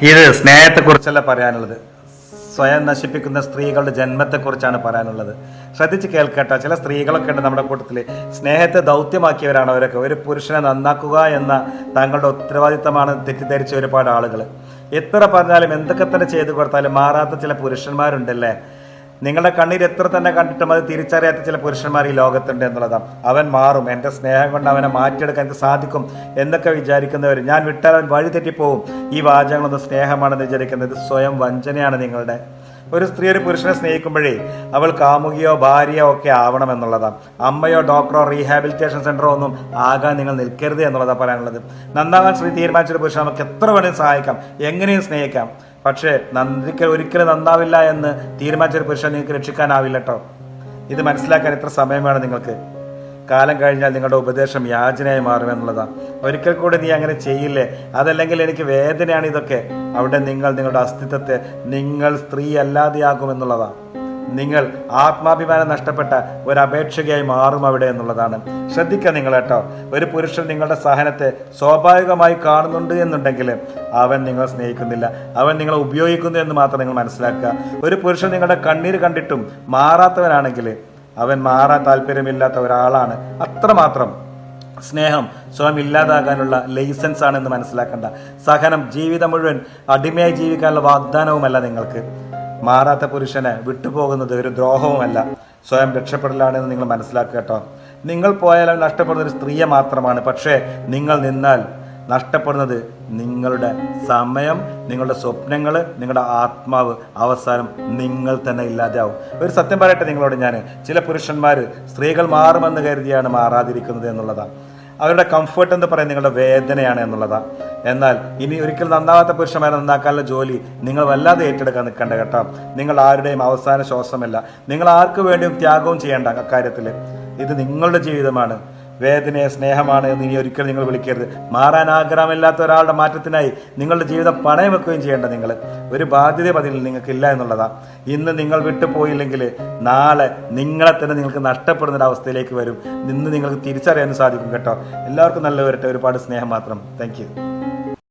ഇത് സ്നേഹത്തെക്കുറിച്ചല്ല പറയാനുള്ളത്, സ്വയം നശിപ്പിക്കുന്ന സ്ത്രീകളുടെ ജന്മത്തെക്കുറിച്ചാണ് പറയാനുള്ളത്. ശ്രദ്ധിച്ച് കേൾക്കട്ടെ. ചില സ്ത്രീകളൊക്കെ ഉണ്ട് നമ്മുടെ കൂട്ടത്തിൽ, സ്നേഹത്തെ ദൗത്യമാക്കിയവരാണ് അവരൊക്കെ. ഒരു പുരുഷനെ നന്നാക്കുക എന്ന തങ്ങളുടെ ഉത്തരവാദിത്തമാണ് തെറ്റിദ്ധരിച്ച ഒരുപാട് ആളുകൾ. എത്ര പറഞ്ഞാലും എന്തൊക്കെ തന്നെ ചെയ്തു കൊടുത്താലും മാറാത്ത ചില പുരുഷന്മാരുണ്ടല്ലേ. നിങ്ങളുടെ കണ്ണീർ എത്ര തന്നെ കണ്ടിട്ടും അത് തിരിച്ചറിയാത്ത ചില പുരുഷന്മാർ ഈ ലോകത്തുണ്ട് എന്നുള്ളതാണ്. അവൻ മാറും, എൻ്റെ സ്നേഹം കൊണ്ട് അവനെ മാറ്റിയെടുക്കാൻ എനിക്ക് സാധിക്കും എന്നൊക്കെ വിചാരിക്കുന്നവർ, ഞാൻ വിട്ടാൽ അവൻ വഴി തെറ്റിപ്പോവും, ഈ വാചകങ്ങളൊന്നും സ്നേഹമാണെന്ന് വിചാരിക്കുന്നത് സ്വയം വഞ്ചനയാണ് നിങ്ങളുടെ. ഒരു സ്ത്രീ ഒരു പുരുഷനെ സ്നേഹിക്കുമ്പോഴേ അവൾ കാമുകിയോ ഭാര്യയോ ഒക്കെ ആവണം എന്നുള്ളതാണ്. അമ്മയോ ഡോക്ടറോ റീഹാബിലിറ്റേഷൻ സെൻ്ററോ ഒന്നും ആകാൻ നിങ്ങൾ നിൽക്കരുത് എന്നുള്ളതാണ് പറയാനുള്ളത്. നന്നാകാൻ സ്ത്രീ തീരുമാനിച്ചൊരു പുരുഷൻ നമുക്ക് എത്ര വേണമെങ്കിലും സഹായിക്കാം, എങ്ങനെയും സ്നേഹിക്കാം. പക്ഷേ ഒരിക്കലും നന്നാവില്ല എന്ന് തീരുമാനിച്ചൊരു പുരുഷൻ നിങ്ങൾക്ക് രക്ഷിക്കാനാവില്ല കേട്ടോ. ഇത് മനസ്സിലാക്കാൻ എത്ര സമയം വേണം നിങ്ങൾക്ക്? കാലം കഴിഞ്ഞാൽ നിങ്ങളുടെ ഉപദേശം യാചനയായി മാറുമെന്നുള്ളതാണ്. ഒരിക്കൽ കൂടി നീ അങ്ങനെ ചെയ്യില്ലേ, അതല്ലെങ്കിൽ എനിക്ക് വേദനയാണ് ഇതൊക്കെ. അവിടെ നിങ്ങളുടെ അസ്തിത്വത്തെ നിങ്ങൾ സ്ത്രീ അല്ലാതെയാകുമെന്നുള്ളതാണ്. നിങ്ങൾ ആത്മാഭിമാനം നഷ്ടപ്പെട്ട ഒരു അപേക്ഷകയായി മാറും അവിടെ എന്നുള്ളതാണ്. ശ്രദ്ധിക്കുക നിങ്ങൾ കേട്ടോ. ഒരു പുരുഷൻ നിങ്ങളുടെ സഹനത്തെ സ്വാഭാവികമായി കാണുന്നുണ്ട് എന്നുണ്ടെങ്കിൽ അവൻ നിങ്ങളെ സ്നേഹിക്കുന്നില്ല, അവൻ നിങ്ങളെ ഉപയോഗിക്കുന്നു എന്ന് മാത്രം നിങ്ങൾ മനസ്സിലാക്കുക. ഒരു പുരുഷൻ നിങ്ങളുടെ കണ്ണീര് കണ്ടിട്ടും മാറാത്തവനാണെങ്കിൽ അവൻ മാറാൻ താല്പര്യമില്ലാത്ത ഒരാളാണ്. അത്രമാത്രം സ്നേഹം സ്വയം ഇല്ലാതാകാനുള്ള ലൈസൻസ് ആണെന്ന് മനസ്സിലാക്കേണ്ട. സഹനം ജീവിതം മുഴുവൻ അടിമയായി ജീവിക്കാനുള്ള വാഗ്ദാനവുമല്ല നിങ്ങൾക്ക്. മാറാത്ത പുരുഷനെ വിട്ടുപോകുന്നത് ഒരു ദ്രോഹവുമല്ല, സ്വയം രക്ഷപ്പെടലാണെന്ന് നിങ്ങൾ മനസ്സിലാക്കുക കേട്ടോ. നിങ്ങൾ പോയാൽ നഷ്ടപ്പെടുന്ന ഒരു സ്ത്രീയെ മാത്രമാണ്. പക്ഷേ നിങ്ങൾ നിന്നാൽ നഷ്ടപ്പെടുന്നത് നിങ്ങളുടെ സമയം, നിങ്ങളുടെ സ്വപ്നങ്ങൾ, നിങ്ങളുടെ ആത്മാവ്. അവസാനം നിങ്ങൾ തന്നെ ഇല്ലാതെയാവും. ഒരു സത്യം പറയട്ടെ നിങ്ങളോട് ഞാൻ, ചില പുരുഷന്മാർ സ്ത്രീകൾ മാറുമെന്ന് കരുതിയാണ് മാറാതിരിക്കുന്നത് എന്നുള്ളതാണ്. അവരുടെ കംഫർട്ട് എന്ന് പറയുന്നത് നിങ്ങളുടെ വേദനയാണ് എന്നുള്ളതാണ്. എന്നാൽ ഇനി ഒരിക്കൽ നന്നാവാത്ത പുരുഷന്മാരെ നന്നാക്കാനുള്ള ജോലി നിങ്ങൾ വല്ലാതെ ഏറ്റെടുക്കാൻ നിൽക്കേണ്ട കേട്ടോ. നിങ്ങൾ ആരുടെയും അവസാന ശ്വാസമല്ല, നിങ്ങൾ ആർക്ക് വേണ്ടിയും ത്യാഗവും ചെയ്യേണ്ട അക്കാര്യത്തിൽ. ഇത് നിങ്ങളുടെ ജീവിതമാണ്. വേദനയെ സ്നേഹമാണ് എന്ന് ഇനി ഒരിക്കലും നിങ്ങൾ വിളിക്കരുത്. മാറാൻ ആഗ്രഹമില്ലാത്ത ഒരാളുടെ മാറ്റത്തിനായി നിങ്ങളുടെ ജീവിതം പണയം വെക്കുകയും ചെയ്യേണ്ട നിങ്ങൾ. ഒരു ബാധ്യത അതിൽ നിങ്ങൾക്കില്ല എന്നുള്ളതാണ്. ഇന്ന് നിങ്ങൾ വിട്ടുപോയില്ലെങ്കിൽ നാളെ നിങ്ങളെ തന്നെ നിങ്ങൾക്ക് നഷ്ടപ്പെടുന്ന അവസ്ഥയിലേക്ക് വരും. ഇന്ന് നിങ്ങൾക്ക് തിരിച്ചറിയാനും സാധിക്കും കേട്ടോ. എല്ലാവർക്കും നല്ല വരട്ടെ. ഒരുപാട് സ്നേഹം മാത്രം. Thank you.